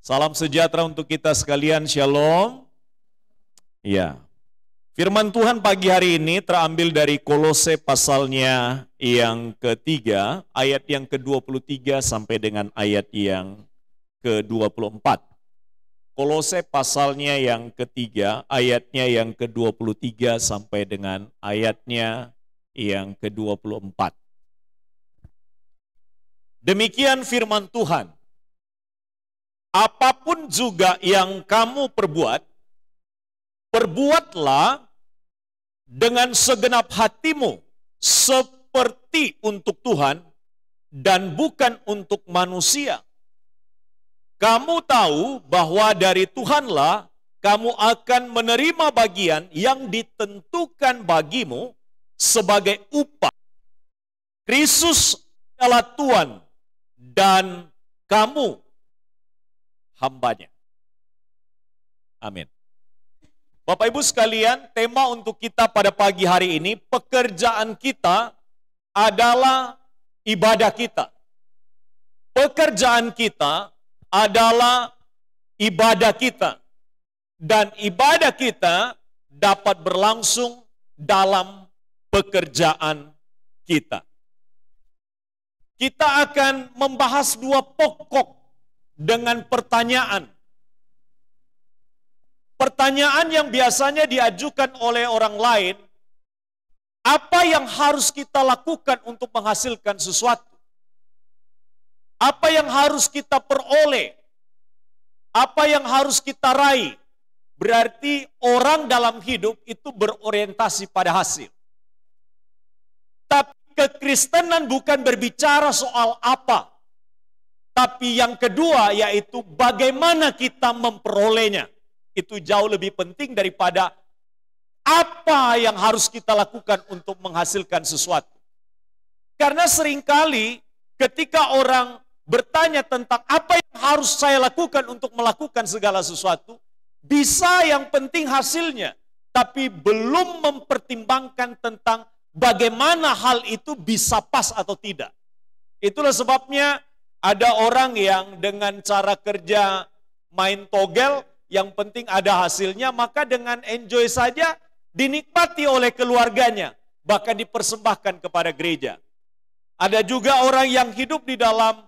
Salam sejahtera untuk kita sekalian, shalom. Ya, firman Tuhan pagi hari ini terambil dari Kolose pasalnya yang ketiga, ayat yang ke-23 sampai dengan ayat yang ke-24. Kolose pasalnya yang ketiga, ayatnya yang ke-23 sampai dengan ayatnya yang ke-24. Demikian firman Tuhan. Apapun juga yang kamu perbuat, perbuatlah dengan segenap hatimu seperti untuk Tuhan dan bukan untuk manusia. Kamu tahu bahwa dari Tuhanlah kamu akan menerima bagian yang ditentukan bagimu sebagai upah. Kristus adalah Tuhan dan kamu hambanya. Amin. Bapak Ibu sekalian, tema untuk kita pada pagi hari ini, pekerjaan kita adalah ibadah kita. Pekerjaan kita adalah ibadah kita. Dan ibadah kita dapat berlangsung dalam pekerjaan kita. Kita akan membahas dua pokok dengan pertanyaan. Pertanyaan yang biasanya diajukan oleh orang lain, apa yang harus kita lakukan untuk menghasilkan sesuatu? Apa yang harus kita peroleh? Apa yang harus kita raih? Berarti orang dalam hidup itu berorientasi pada hasil. Tapi kekristenan bukan berbicara soal apa. Tapi yang kedua yaitu bagaimana kita memperolehnya. Itu jauh lebih penting daripada apa yang harus kita lakukan untuk menghasilkan sesuatu. Karena seringkali ketika orang bertanya tentang apa yang harus saya lakukan untuk melakukan segala sesuatu, bisa yang penting hasilnya, tapi belum mempertimbangkan tentang bagaimana hal itu bisa pas atau tidak. Itulah sebabnya ada orang yang dengan cara kerja main togel, yang penting ada hasilnya, maka dengan enjoy saja dinikmati oleh keluarganya, bahkan dipersembahkan kepada gereja. Ada juga orang yang hidup di dalam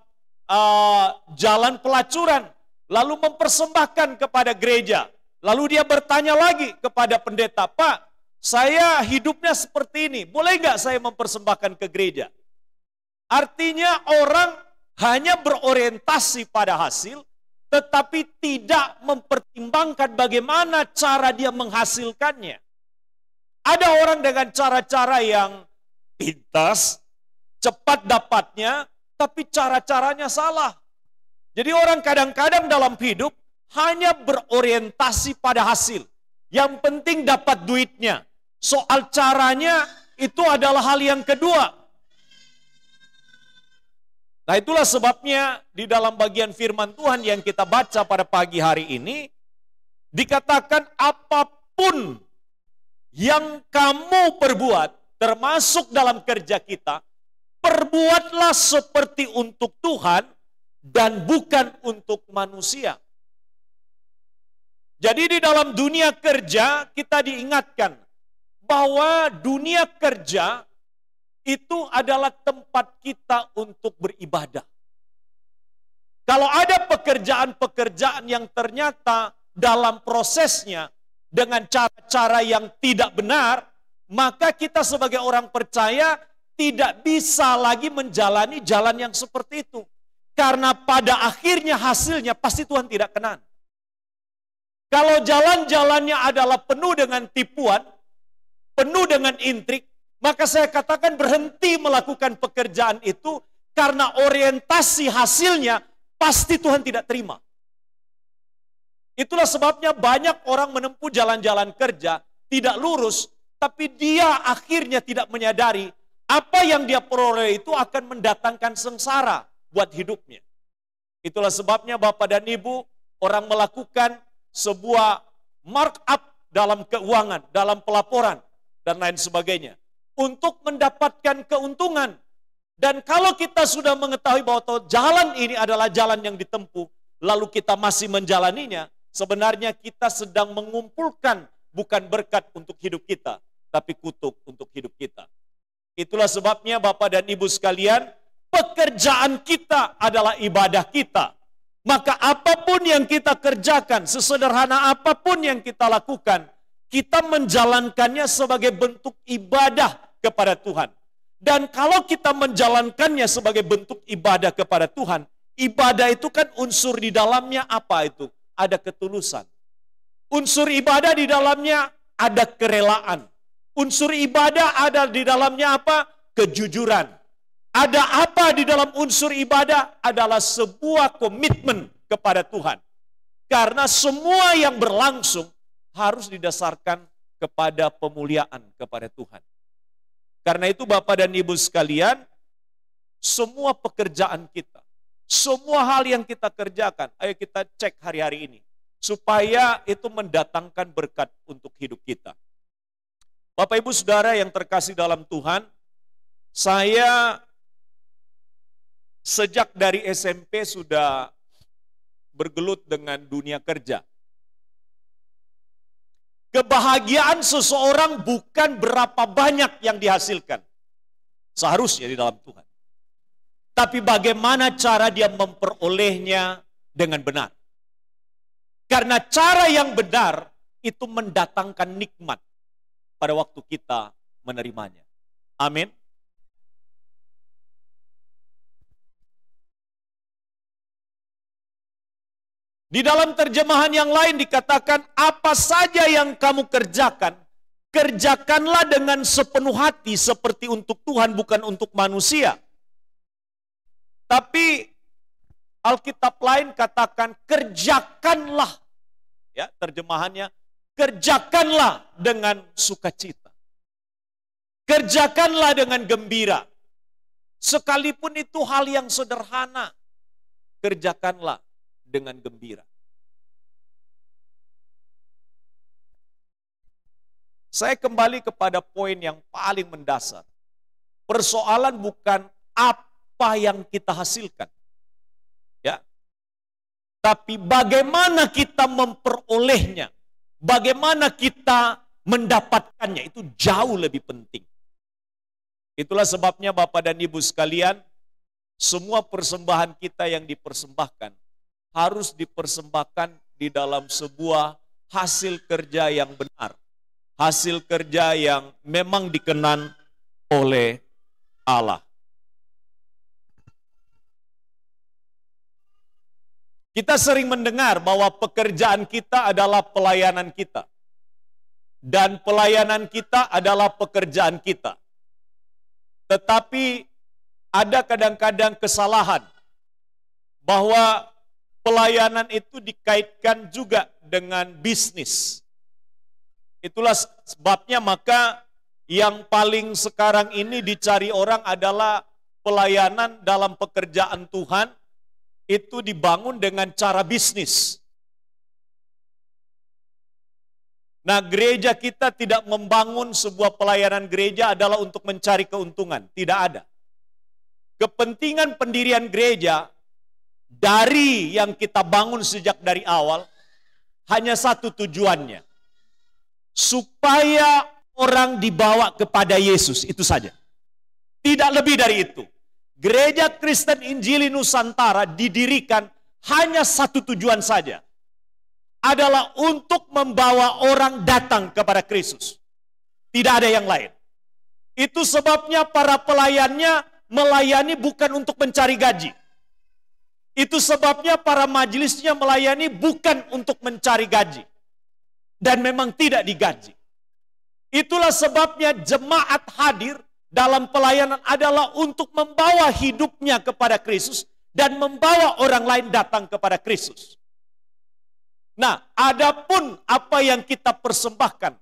jalan pelacuran, lalu mempersembahkan kepada gereja. Lalu dia bertanya lagi kepada pendeta, Pak, saya hidupnya seperti ini, boleh nggak saya mempersembahkan ke gereja? Artinya orang hanya berorientasi pada hasil, tetapi tidak mempertimbangkan bagaimana cara dia menghasilkannya. Ada orang dengan cara-cara yang pintas, cepat dapatnya, tapi cara-caranya salah. Jadi orang kadang-kadang dalam hidup hanya berorientasi pada hasil. Yang penting dapat duitnya. Soal caranya itu adalah hal yang kedua. Nah itulah sebabnya di dalam bagian firman Tuhan yang kita baca pada pagi hari ini, dikatakan apapun yang kamu perbuat, termasuk dalam kerja kita, perbuatlah seperti untuk Tuhan dan bukan untuk manusia. Jadi di dalam dunia kerja kita diingatkan bahwa dunia kerja itu adalah tempat kita untuk beribadah. Kalau ada pekerjaan-pekerjaan yang ternyata dalam prosesnya dengan cara-cara yang tidak benar, maka kita sebagai orang percaya tidak bisa lagi menjalani jalan yang seperti itu. Karena pada akhirnya hasilnya pasti Tuhan tidak kenan. Kalau jalan-jalannya adalah penuh dengan tipuan, penuh dengan intrik, maka saya katakan berhenti melakukan pekerjaan itu karena orientasi hasilnya pasti Tuhan tidak terima. Itulah sebabnya banyak orang menempuh jalan-jalan kerja tidak lurus, tapi dia akhirnya tidak menyadari apa yang dia peroleh itu akan mendatangkan sengsara buat hidupnya. Itulah sebabnya Bapak dan Ibu, orang melakukan sebuah markup dalam keuangan, dalam pelaporan, dan lain sebagainya. Untuk mendapatkan keuntungan. Dan kalau kita sudah mengetahui bahwa jalan ini adalah jalan yang ditempuh, lalu kita masih menjalaninya, sebenarnya kita sedang mengumpulkan bukan berkat untuk hidup kita, tapi kutuk untuk hidup kita. Itulah sebabnya Bapak dan Ibu sekalian, pekerjaan kita adalah ibadah kita. Maka apapun yang kita kerjakan, sesederhana apapun yang kita lakukan, kita menjalankannya sebagai bentuk ibadah kepada Tuhan. Dan kalau kita menjalankannya sebagai bentuk ibadah kepada Tuhan, ibadah itu kan unsur di dalamnya apa itu? Ada ketulusan. Unsur ibadah di dalamnya ada kerelaan. Unsur ibadah ada di dalamnya apa? Kejujuran. Ada apa di dalam unsur ibadah? Adalah sebuah komitmen kepada Tuhan. Karena semua yang berlangsung harus didasarkan kepada pemuliaan kepada Tuhan. Karena itu Bapak dan Ibu sekalian, semua pekerjaan kita, semua hal yang kita kerjakan, ayo kita cek hari-hari ini. Supaya itu mendatangkan berkat untuk hidup kita. Bapak Ibu Saudara yang terkasih dalam Tuhan, saya sejak dari SMP sudah bergelut dengan dunia kerja. Kebahagiaan seseorang bukan berapa banyak yang dihasilkan. Seharusnya di dalam Tuhan. Tapi bagaimana cara dia memperolehnya dengan benar. Karena cara yang benar itu mendatangkan nikmat pada waktu kita menerimanya. Amin. Di dalam terjemahan yang lain dikatakan, apa saja yang kamu kerjakan, kerjakanlah dengan sepenuh hati seperti untuk Tuhan, bukan untuk manusia. Tapi Alkitab lain katakan, kerjakanlah. Ya, terjemahannya, kerjakanlah dengan sukacita. Kerjakanlah dengan gembira. Sekalipun itu hal yang sederhana, kerjakanlah dengan gembira. Saya kembali kepada poin yang paling mendasar. Persoalan bukan apa yang kita hasilkan. Ya. Tapi bagaimana kita memperolehnya. Bagaimana kita mendapatkannya, itu jauh lebih penting. Itulah sebabnya Bapak dan Ibu sekalian, semua persembahan kita yang dipersembahkan harus dipersembahkan di dalam sebuah hasil kerja yang benar. Hasil kerja yang memang dikenan oleh Allah. Kita sering mendengar bahwa pekerjaan kita adalah pelayanan kita. Dan pelayanan kita adalah pekerjaan kita. Tetapi ada kadang-kadang kesalahan bahwa pelayanan itu dikaitkan juga dengan bisnis. Itulah sebabnya maka yang paling sekarang ini dicari orang adalah pelayanan dalam pekerjaan Tuhan itu dibangun dengan cara bisnis. Nah, gereja kita tidak membangun sebuah pelayanan gereja adalah untuk mencari keuntungan. Tidak ada. Kepentingan pendirian gereja dari yang kita bangun sejak dari awal, hanya satu tujuannya. Supaya orang dibawa kepada Yesus, itu saja. Tidak lebih dari itu. Gereja Kristen Injili Nusantara didirikan hanya satu tujuan saja. Adalah untuk membawa orang datang kepada Kristus. Tidak ada yang lain. Itu sebabnya para pelayannya melayani bukan untuk mencari gaji. Itu sebabnya para majelisnya melayani bukan untuk mencari gaji. Dan memang tidak digaji. Itulah sebabnya jemaat hadir dalam pelayanan adalah untuk membawa hidupnya kepada Kristus dan membawa orang lain datang kepada Kristus. Nah, adapun apa yang kita persembahkan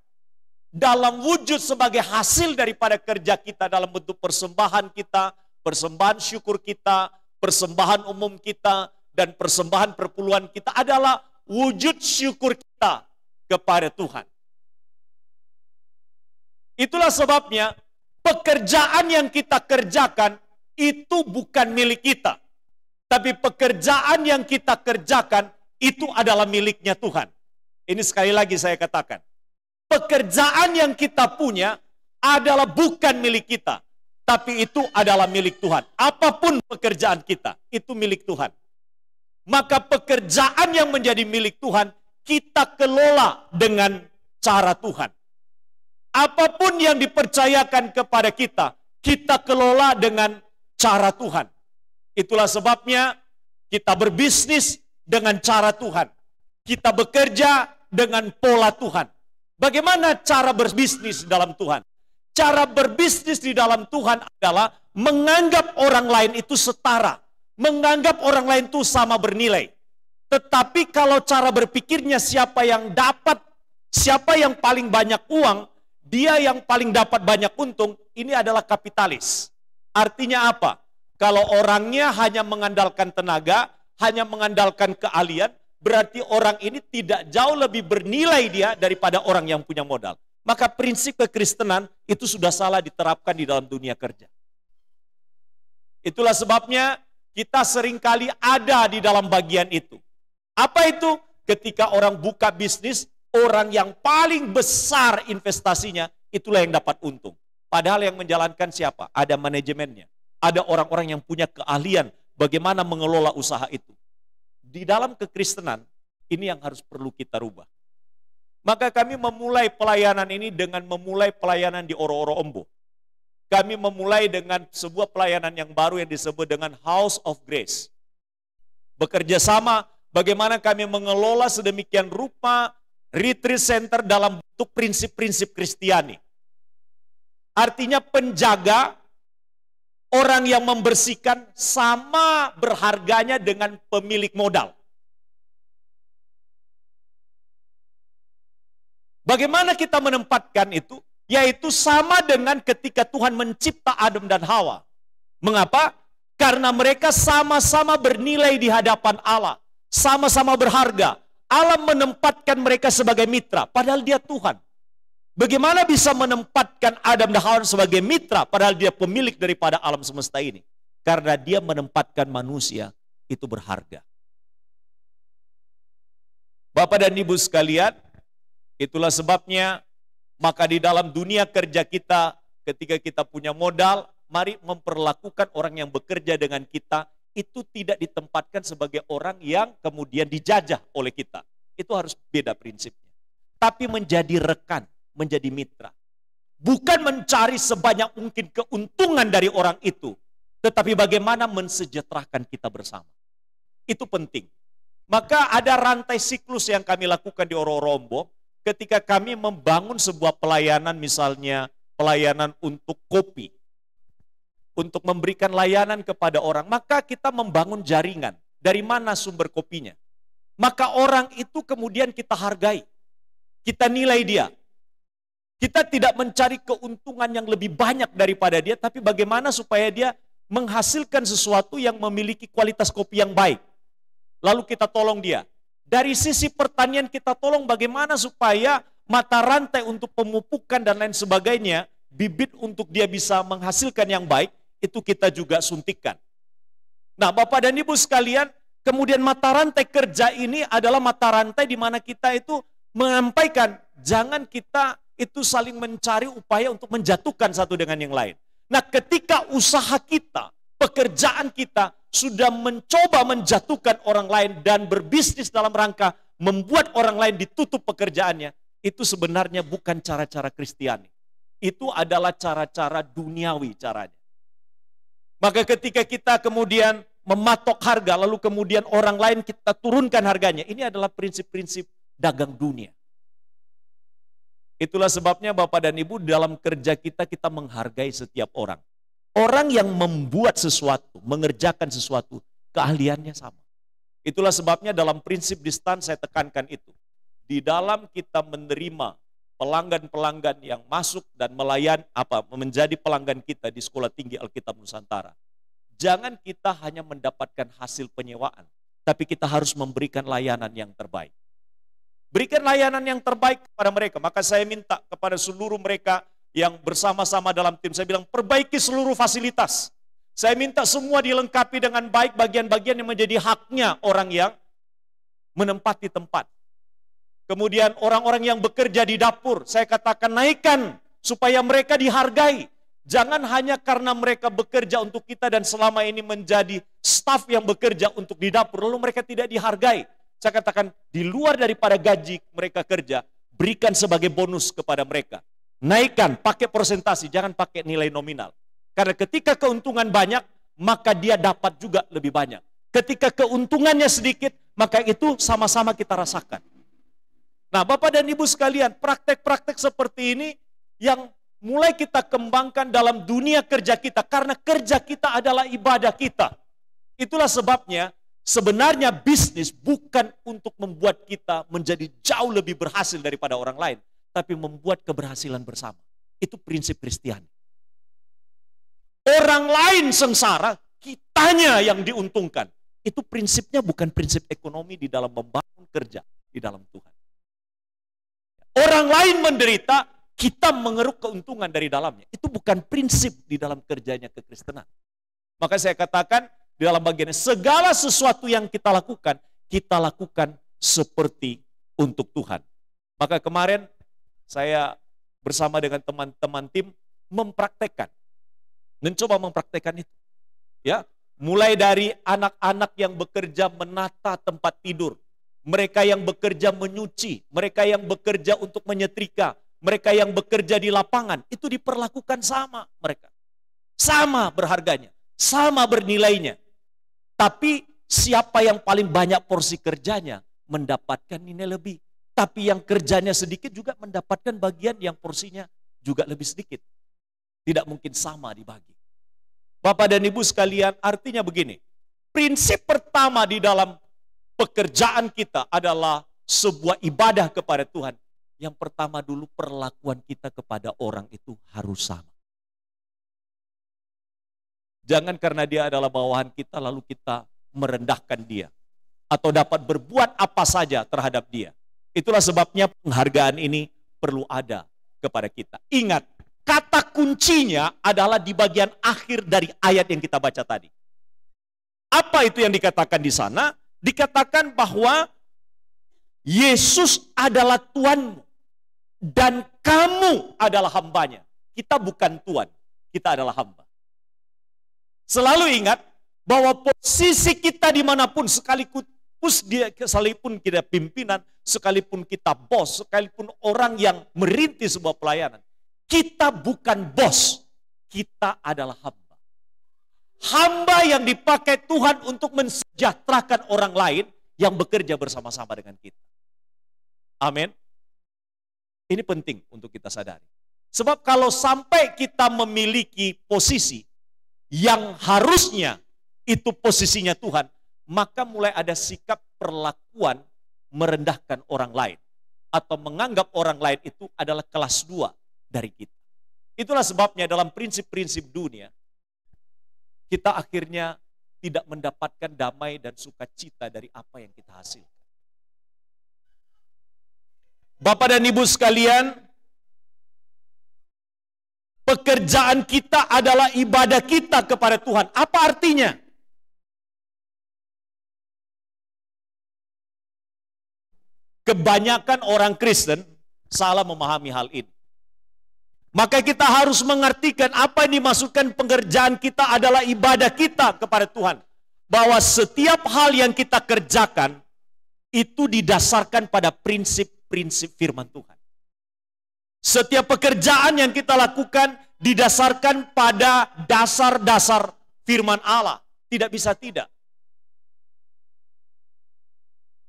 dalam wujud sebagai hasil daripada kerja kita dalam bentuk persembahan kita, persembahan syukur kita, persembahan umum kita, dan persembahan perpuluhan kita adalah wujud syukur kita kepada Tuhan. Itulah sebabnya pekerjaan yang kita kerjakan itu bukan milik kita, Tapi pekerjaan yang kita kerjakan itu adalah miliknya Tuhan. Ini sekali lagi saya katakan. Pekerjaan yang kita punya adalah bukan milik kita. Tapi itu adalah milik Tuhan. Apapun pekerjaan kita, itu milik Tuhan. Maka pekerjaan yang menjadi milik Tuhan, kita kelola dengan cara Tuhan. Apapun yang dipercayakan kepada kita, kita kelola dengan cara Tuhan. Itulah sebabnya kita berbisnis dengan cara Tuhan. Kita bekerja dengan pola Tuhan. Bagaimana cara berbisnis dalam Tuhan? Cara berbisnis di dalam Tuhan adalah menganggap orang lain itu setara. Menganggap orang lain itu sama bernilai. Tetapi kalau cara berpikirnya siapa yang dapat, siapa yang paling banyak uang, dia yang paling dapat banyak untung, ini adalah kapitalis. Artinya apa? Kalau orangnya hanya mengandalkan tenaga, hanya mengandalkan keahlian, berarti orang ini tidak jauh lebih bernilai dia daripada orang yang punya modal. Maka prinsip kekristenan itu sudah salah diterapkan di dalam dunia kerja. Itulah sebabnya kita seringkali ada di dalam bagian itu. Apa itu? Ketika orang buka bisnis, orang yang paling besar investasinya, itulah yang dapat untung. Padahal yang menjalankan siapa? Ada manajemennya. Ada orang-orang yang punya keahlian bagaimana mengelola usaha itu. Di dalam kekristenan, ini yang harus perlu kita rubah. Maka kami memulai pelayanan ini dengan memulai pelayanan di Oro-Oro Ombo. Kami memulai dengan sebuah pelayanan yang baru yang disebut dengan House of Grace. Bekerja sama bagaimana kami mengelola sedemikian rupa retreat center dalam bentuk prinsip-prinsip Kristiani. Artinya penjaga, orang yang membersihkan sama berharganya dengan pemilik modal. Bagaimana kita menempatkan itu? Yaitu sama dengan ketika Tuhan mencipta Adam dan Hawa. Mengapa? Karena mereka sama-sama bernilai di hadapan Allah. Sama-sama berharga. Allah menempatkan mereka sebagai mitra, padahal dia Tuhan. Bagaimana bisa menempatkan Adam dan Hawa sebagai mitra, padahal dia pemilik daripada alam semesta ini? Karena dia menempatkan manusia itu berharga. Bapak dan Ibu sekalian, itulah sebabnya maka di dalam dunia kerja kita, ketika kita punya modal, mari memperlakukan orang yang bekerja dengan kita, itu tidak ditempatkan sebagai orang yang kemudian dijajah oleh kita. Itu harus beda prinsipnya. Tapi menjadi rekan, menjadi mitra. Bukan mencari sebanyak mungkin keuntungan dari orang itu, tetapi bagaimana mensejahterakan kita bersama. Itu penting. Maka ada rantai siklus yang kami lakukan di Oro-Oro Ombo, ketika kami membangun sebuah pelayanan, misalnya pelayanan untuk kopi, untuk memberikan layanan kepada orang, maka kita membangun jaringan. Dari mana sumber kopinya? Maka orang itu kemudian kita hargai, kita nilai dia. Kita tidak mencari keuntungan yang lebih banyak daripada dia, tapi bagaimana supaya dia menghasilkan sesuatu yang memiliki kualitas kopi yang baik. Lalu kita tolong dia. Dari sisi pertanian kita tolong bagaimana supaya mata rantai untuk pemupukan dan lain sebagainya, bibit untuk dia bisa menghasilkan yang baik, itu kita juga suntikkan. Nah, Bapak dan Ibu sekalian, kemudian mata rantai kerja ini adalah mata rantai di mana kita itu menyampaikan, jangan kita itu saling mencari upaya untuk menjatuhkan satu dengan yang lain. Nah, ketika usaha kita, pekerjaan kita sudah mencoba menjatuhkan orang lain dan berbisnis dalam rangka membuat orang lain ditutup pekerjaannya, itu sebenarnya bukan cara-cara Kristiani. Itu adalah cara-cara duniawi caranya. Maka ketika kita kemudian mematok harga, lalu kemudian orang lain kita turunkan harganya, ini adalah prinsip-prinsip dagang dunia. Itulah sebabnya Bapak dan Ibu dalam kerja kita menghargai setiap orang. Orang yang membuat sesuatu, mengerjakan sesuatu, keahliannya sama. Itulah sebabnya dalam prinsip di stand saya tekankan itu. Di dalam kita menerima pelanggan-pelanggan yang masuk dan menjadi pelanggan kita di Sekolah Tinggi Alkitab Nusantara. Jangan kita hanya mendapatkan hasil penyewaan, tapi kita harus memberikan layanan yang terbaik. Berikan layanan yang terbaik kepada mereka. Maka saya minta kepada seluruh mereka yang bersama-sama dalam tim, saya bilang perbaiki seluruh fasilitas. Saya minta semua dilengkapi dengan baik bagian-bagian yang menjadi haknya orang yang menempati tempat. Kemudian orang-orang yang bekerja di dapur, saya katakan naikkan supaya mereka dihargai. Jangan hanya karena mereka bekerja untuk kita dan selama ini menjadi staf yang bekerja untuk di dapur, lalu mereka tidak dihargai. Saya katakan di luar daripada gaji mereka kerja, berikan sebagai bonus kepada mereka. Naikkan, pakai persentase, jangan pakai nilai nominal. Karena ketika keuntungan banyak, maka dia dapat juga lebih banyak. Ketika keuntungannya sedikit, maka itu sama-sama kita rasakan. Nah, Bapak dan Ibu sekalian, praktek-praktek seperti ini yang mulai kita kembangkan dalam dunia kerja kita. Karena kerja kita adalah ibadah kita. Itulah sebabnya sebenarnya bisnis bukan untuk membuat kita menjadi jauh lebih berhasil daripada orang lain. Tapi membuat keberhasilan bersama. Itu prinsip Kristiani. Orang lain sengsara, kitanya yang diuntungkan. Itu prinsipnya bukan prinsip ekonomi di dalam membangun kerja di dalam Tuhan. Orang lain menderita, kita mengeruk keuntungan dari dalamnya. Itu bukan prinsip di dalam kerjanya kekristenan. Maka saya katakan di dalam bagiannya, segala sesuatu yang kita lakukan seperti untuk Tuhan. Maka kemarin saya bersama dengan teman-teman tim mencoba mempraktekkan itu. Ya, mulai dari anak-anak yang bekerja menata tempat tidur, mereka yang bekerja menyuci, mereka yang bekerja untuk menyetrika, mereka yang bekerja di lapangan, itu diperlakukan sama mereka. Sama berharganya, sama bernilainya. Tapi siapa yang paling banyak porsi kerjanya mendapatkan nilai lebih. Tapi yang kerjanya sedikit juga mendapatkan bagian yang porsinya juga lebih sedikit. Tidak mungkin sama dibagi. Bapak dan Ibu sekalian, artinya begini. Prinsip pertama di dalam pekerjaan kita adalah sebuah ibadah kepada Tuhan. Yang pertama dulu, perlakuan kita kepada orang itu harus sama. Jangan karena dia adalah bawahan kita lalu kita merendahkan dia. Atau dapat berbuat apa saja terhadap dia. Itulah sebabnya penghargaan ini perlu ada kepada kita. Ingat, kata kuncinya adalah di bagian akhir dari ayat yang kita baca tadi. Apa itu yang dikatakan di sana? Dikatakan bahwa Yesus adalah Tuanmu dan kamu adalah hambanya. Kita bukan Tuan, kita adalah hamba. Selalu ingat bahwa posisi kita dimanapun, sekalipun kita pimpinan, sekalipun kita bos, sekalipun orang yang merintis sebuah pelayanan, kita bukan bos, kita adalah hamba. Hamba yang dipakai Tuhan untuk mensejahterakan orang lain yang bekerja bersama-sama dengan kita. Amin. Ini penting untuk kita sadari. Sebab kalau sampai kita memiliki posisi yang harusnya itu posisinya Tuhan, maka mulai ada sikap perlakuan merendahkan orang lain. Atau menganggap orang lain itu adalah kelas 2 dari kita. Itulah sebabnya dalam prinsip-prinsip dunia, kita akhirnya tidak mendapatkan damai dan sukacita dari apa yang kita hasilkan. Bapak dan Ibu sekalian, pekerjaan kita adalah ibadah kita kepada Tuhan. Apa artinya? Kebanyakan orang Kristen salah memahami hal ini. Maka kita harus mengartikan apa yang dimaksudkan pekerjaan kita adalah ibadah kita kepada Tuhan. Bahwa setiap hal yang kita kerjakan itu didasarkan pada prinsip-prinsip firman Tuhan. Setiap pekerjaan yang kita lakukan didasarkan pada dasar-dasar firman Allah. Tidak bisa tidak.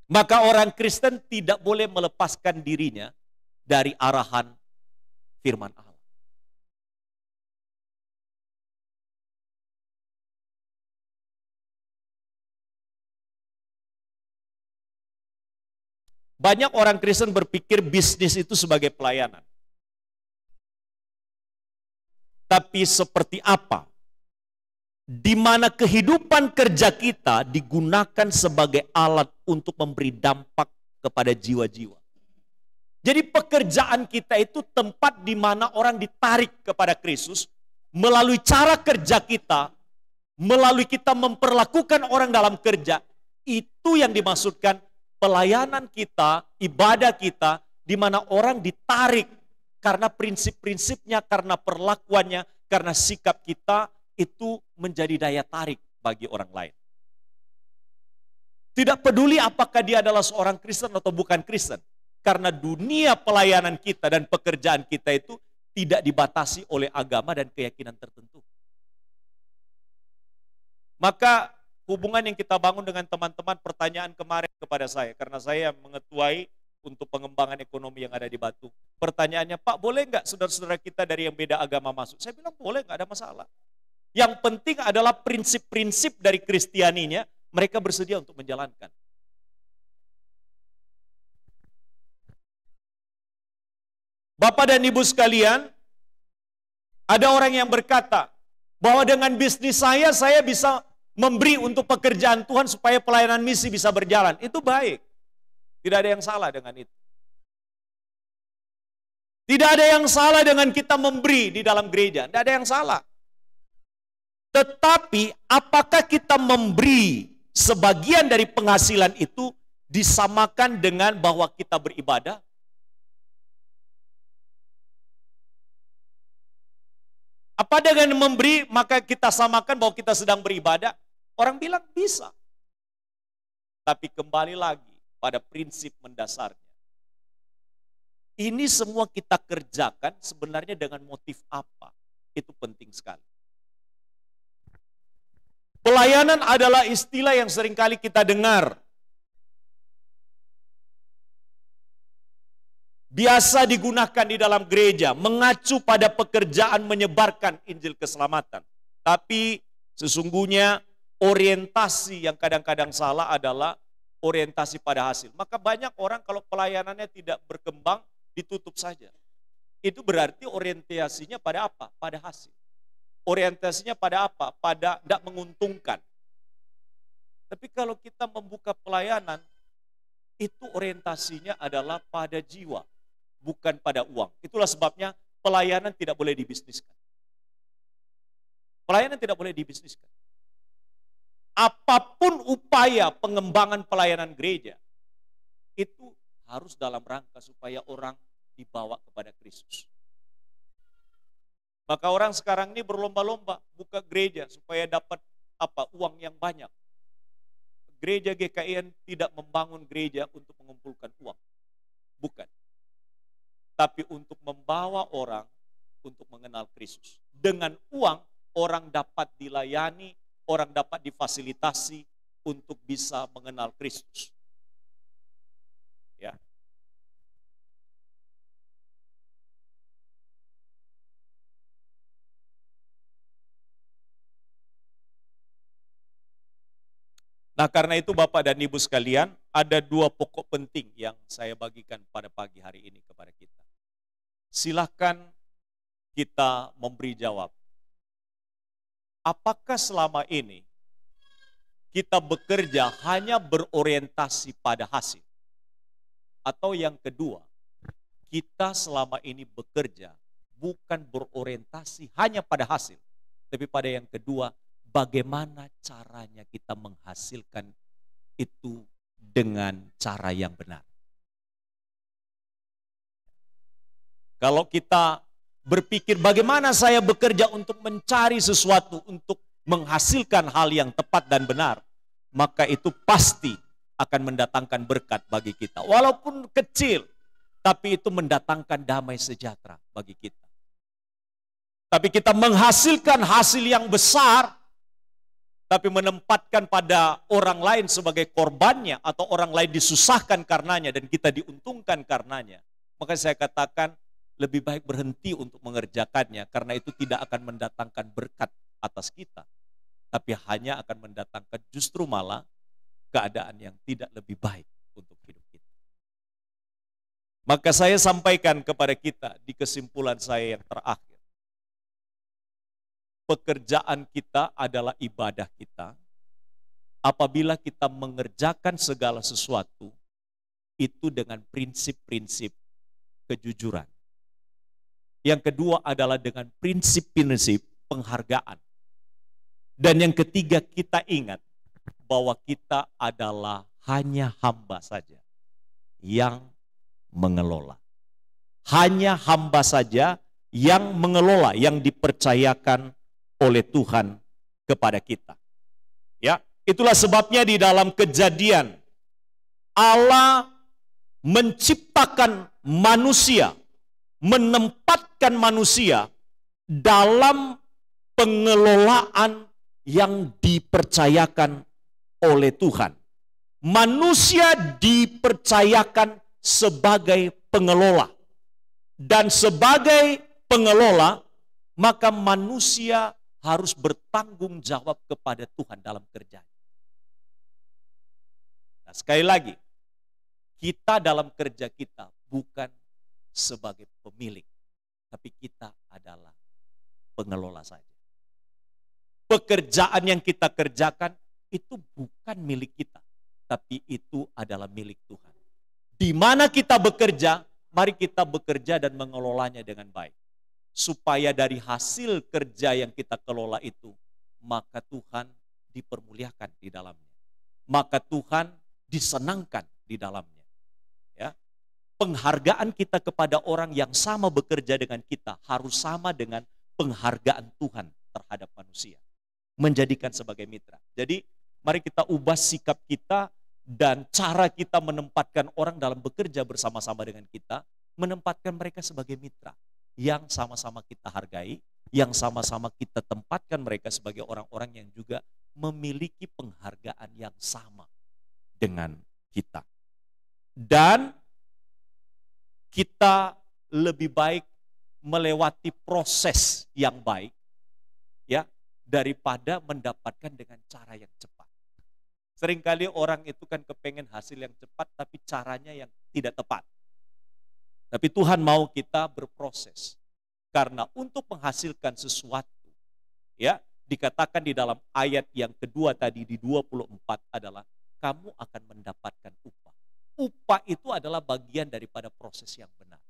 Maka orang Kristen tidak boleh melepaskan dirinya dari arahan firman Allah. Banyak orang Kristen berpikir bisnis itu sebagai pelayanan. Tapi seperti apa? Di mana kehidupan kerja kita digunakan sebagai alat untuk memberi dampak kepada jiwa-jiwa. Jadi pekerjaan kita itu tempat di mana orang ditarik kepada Kristus melalui cara kerja kita melalui kita memperlakukan orang dalam kerja, itu yang dimaksudkan pelayanan kita, ibadah kita, di mana orang ditarik karena prinsip-prinsipnya, karena perlakuannya, karena sikap kita, itu menjadi daya tarik bagi orang lain. Tidak peduli apakah dia adalah seorang Kristen atau bukan Kristen. Karena dunia pelayanan kita dan pekerjaan kita itu tidak dibatasi oleh agama dan keyakinan tertentu. Maka hubungan yang kita bangun dengan teman-teman, pertanyaan kemarin kepada saya, karena saya mengetuai untuk pengembangan ekonomi yang ada di Batu. Pertanyaannya, Pak, boleh nggak saudara-saudara kita dari yang beda agama masuk? Saya bilang boleh, nggak ada masalah. Yang penting adalah prinsip-prinsip dari Kristianinya, mereka bersedia untuk menjalankan. Bapak dan Ibu sekalian, ada orang yang berkata bahwa dengan bisnis saya bisa memberi untuk pekerjaan Tuhan supaya pelayanan misi bisa berjalan. Itu baik. Tidak ada yang salah dengan itu. Tidak ada yang salah dengan kita memberi di dalam gereja. Tidak ada yang salah. Tetapi apakah kita memberi sebagian dari penghasilan itu disamakan dengan bahwa kita beribadah? Apa dengan memberi maka kita samakan bahwa kita sedang beribadah? Orang bilang bisa. Tapi kembali lagi pada prinsip mendasarnya. Ini semua kita kerjakan sebenarnya dengan motif apa? Itu penting sekali. Pelayanan adalah istilah yang seringkali kita dengar. Biasa digunakan di dalam gereja, mengacu pada pekerjaan menyebarkan Injil keselamatan. Tapi sesungguhnya orientasi yang kadang-kadang salah adalah orientasi pada hasil. Maka banyak orang kalau pelayanannya tidak berkembang, ditutup saja. Itu berarti orientasinya pada apa? Pada hasil. Orientasinya pada apa? Pada tidak menguntungkan. Tapi kalau kita membuka pelayanan, itu orientasinya adalah pada jiwa, bukan pada uang. Itulah sebabnya pelayanan tidak boleh dibisniskan. Pelayanan tidak boleh dibisniskan. Apapun upaya pengembangan pelayanan gereja, itu harus dalam rangka supaya orang dibawa kepada Kristus. Maka orang sekarang ini berlomba-lomba buka gereja supaya dapat uang yang banyak. Gereja GKIN tidak membangun gereja untuk mengumpulkan uang. Bukan. Tapi untuk membawa orang untuk mengenal Kristus. Dengan uang, orang dapat dilayani, orang dapat difasilitasi untuk bisa mengenal Kristus. Ya. Nah, karena itu Bapak dan Ibu sekalian, ada dua pokok penting yang saya bagikan pada pagi hari ini kepada kita. Silakan kita memberi jawab. Apakah selama ini kita bekerja hanya berorientasi pada hasil? Atau yang kedua, kita selama ini bekerja bukan berorientasi hanya pada hasil, tapi pada yang kedua, bagaimana caranya kita menghasilkan itu dengan cara yang benar. Kalau kita berpikir bagaimana saya bekerja untuk mencari sesuatu, untuk menghasilkan hal yang tepat dan benar, maka itu pasti akan mendatangkan berkat bagi kita. Walaupun kecil, tapi itu mendatangkan damai sejahtera bagi kita. Tapi kita menghasilkan hasil yang besar, tapi menempatkan pada orang lain sebagai korbannya, atau orang lain disusahkan karenanya dan kita diuntungkan karenanya, maka saya katakan lebih baik berhenti untuk mengerjakannya, karena itu tidak akan mendatangkan berkat atas kita, tapi hanya akan mendatangkan justru malah keadaan yang tidak lebih baik untuk hidup kita. Maka saya sampaikan kepada kita di kesimpulan saya yang terakhir, pekerjaan kita adalah ibadah kita. Apabila kita mengerjakan segala sesuatu itu dengan prinsip-prinsip kejujuran. Yang kedua adalah dengan prinsip-prinsip penghargaan. Dan yang ketiga, kita ingat bahwa kita adalah hanya hamba saja yang mengelola. Hanya hamba saja yang mengelola, yang dipercayakan oleh Tuhan kepada kita. Ya, itulah sebabnya di dalam Kejadian Allah menciptakan manusia, menempatkan manusia dalam pengelolaan yang dipercayakan oleh Tuhan. Manusia dipercayakan sebagai pengelola. Dan sebagai pengelola, maka manusia harus bertanggung jawab kepada Tuhan dalam kerjanya. Nah, sekali lagi, kita dalam kerja kita bukan sebagai pemilik, tapi kita adalah pengelola saja. Pekerjaan yang kita kerjakan itu bukan milik kita, tapi itu adalah milik Tuhan. Di mana kita bekerja, mari kita bekerja dan mengelolanya dengan baik. Supaya dari hasil kerja yang kita kelola itu, maka Tuhan dipermuliakan di dalamnya. Maka Tuhan disenangkan di dalamnya. Ya. Penghargaan kita kepada orang yang sama bekerja dengan kita harus sama dengan penghargaan Tuhan terhadap manusia. Menjadikan sebagai mitra. Jadi mari kita ubah sikap kita dan cara kita menempatkan orang dalam bekerja bersama-sama dengan kita, menempatkan mereka sebagai mitra yang sama-sama kita hargai, yang sama-sama kita tempatkan mereka sebagai orang-orang yang juga memiliki penghargaan yang sama dengan kita. Dan kita lebih baik melewati proses yang baik ya daripada mendapatkan dengan cara yang cepat. Seringkali orang itu kan kepengen hasil yang cepat tapi caranya yang tidak tepat. Tapi Tuhan mau kita berproses. Karena untuk menghasilkan sesuatu, ya dikatakan di dalam ayat yang kedua tadi di 24 adalah kamu akan mendapatkan upah. Upah itu adalah bagian daripada proses yang benar.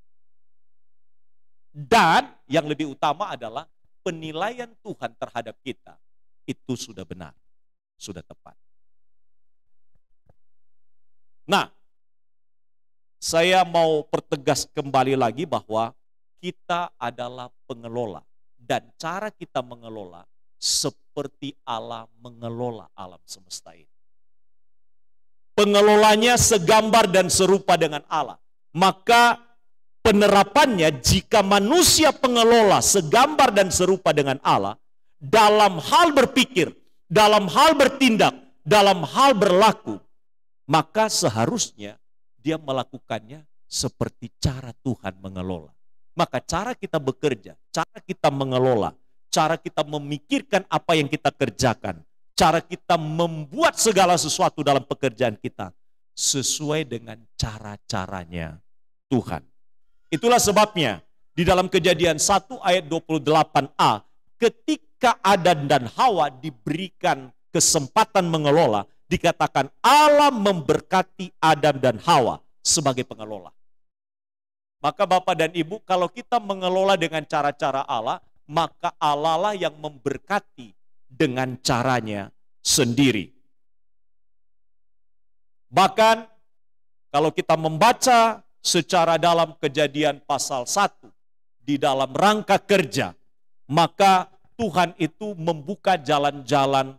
Dan yang lebih utama adalah penilaian Tuhan terhadap kita itu sudah benar, sudah tepat. Nah, saya mau pertegas kembali lagi bahwa kita adalah pengelola. Dan cara kita mengelola seperti Allah mengelola alam semesta ini. Pengelolanya segambar dan serupa dengan Allah. Maka penerapannya jika manusia pengelola segambar dan serupa dengan Allah, dalam hal berpikir, dalam hal bertindak, dalam hal berlaku, maka seharusnya dia melakukannya seperti cara Tuhan mengelola. Maka cara kita bekerja, cara kita mengelola, cara kita memikirkan apa yang kita kerjakan, cara kita membuat segala sesuatu dalam pekerjaan kita sesuai dengan cara-caranya Tuhan. Itulah sebabnya di dalam Kejadian 1 ayat 28a, ketika Adam dan Hawa diberikan kesempatan mengelola, dikatakan Allah memberkati Adam dan Hawa sebagai pengelola. Maka Bapak dan Ibu, kalau kita mengelola dengan cara-cara Allah, maka Allah lah yang memberkati dengan caranya sendiri. Bahkan kalau kita membaca secara dalam Kejadian pasal 1 di dalam rangka kerja, maka Tuhan itu membuka jalan-jalan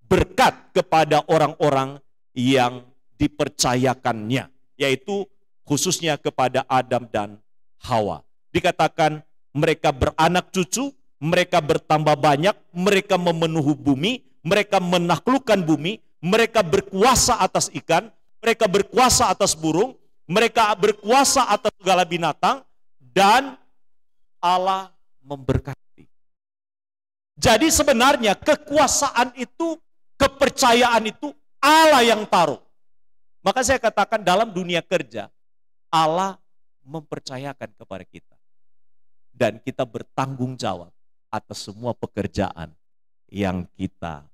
berkat kepada orang-orang yang dipercayakannya, yaitu khususnya kepada Adam dan Hawa. Dikatakan mereka beranak cucu, mereka bertambah banyak, mereka memenuhi bumi, mereka menaklukkan bumi, mereka berkuasa atas ikan, mereka berkuasa atas burung, mereka berkuasa atas segala binatang, dan Allah memberkati. Jadi sebenarnya kekuasaan itu, kepercayaan itu Allah yang taruh. Maka saya katakan dalam dunia kerja, Allah mempercayakan kepada kita. Dan kita bertanggung jawab atas semua pekerjaan yang kita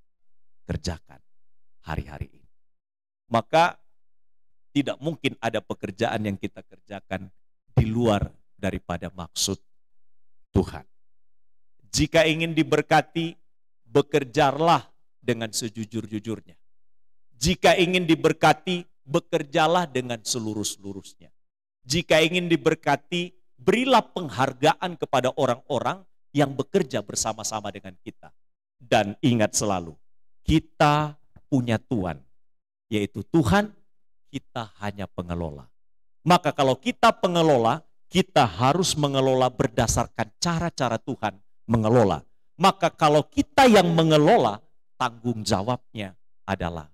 kerjakan hari-hari ini. Maka tidak mungkin ada pekerjaan yang kita kerjakan di luar daripada maksud Tuhan. Jika ingin diberkati, bekerjalah dengan sejujur-jujurnya. Jika ingin diberkati, bekerjalah dengan seluruh-seluruhnya. Jika ingin diberkati, berilah penghargaan kepada orang-orang yang bekerja bersama-sama dengan kita. Dan ingat selalu, kita punya Tuhan, yaitu Tuhan, kita hanya pengelola. Maka kalau kita pengelola, kita harus mengelola berdasarkan cara-cara Tuhan mengelola. Maka kalau kita yang mengelola, tanggung jawabnya adalah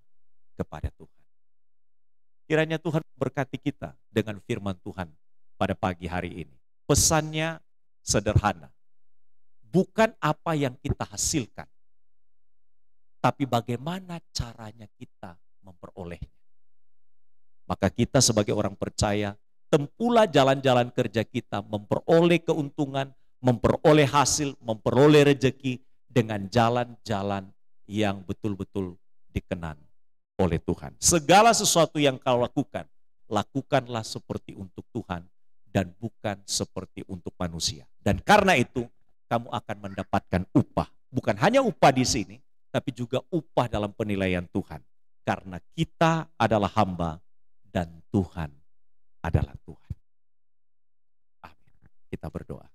kepada Tuhan. Kiranya Tuhan berkati kita dengan firman Tuhan pada pagi hari ini. Pesannya sederhana. Bukan apa yang kita hasilkan, tapi bagaimana caranya kita memperolehnya. Maka kita sebagai orang percaya, tempuhlah jalan-jalan kerja kita, memperoleh keuntungan, memperoleh hasil, memperoleh rejeki dengan jalan-jalan yang betul-betul dikenan oleh Tuhan. Segala sesuatu yang kau lakukan, lakukanlah seperti untuk Tuhan dan bukan seperti untuk manusia. Dan karena itu, kamu akan mendapatkan upah. Bukan hanya upah di sini, tapi juga upah dalam penilaian Tuhan. Karena kita adalah hamba dan Tuhan adalah Tuhan. Amin. Kita berdoa.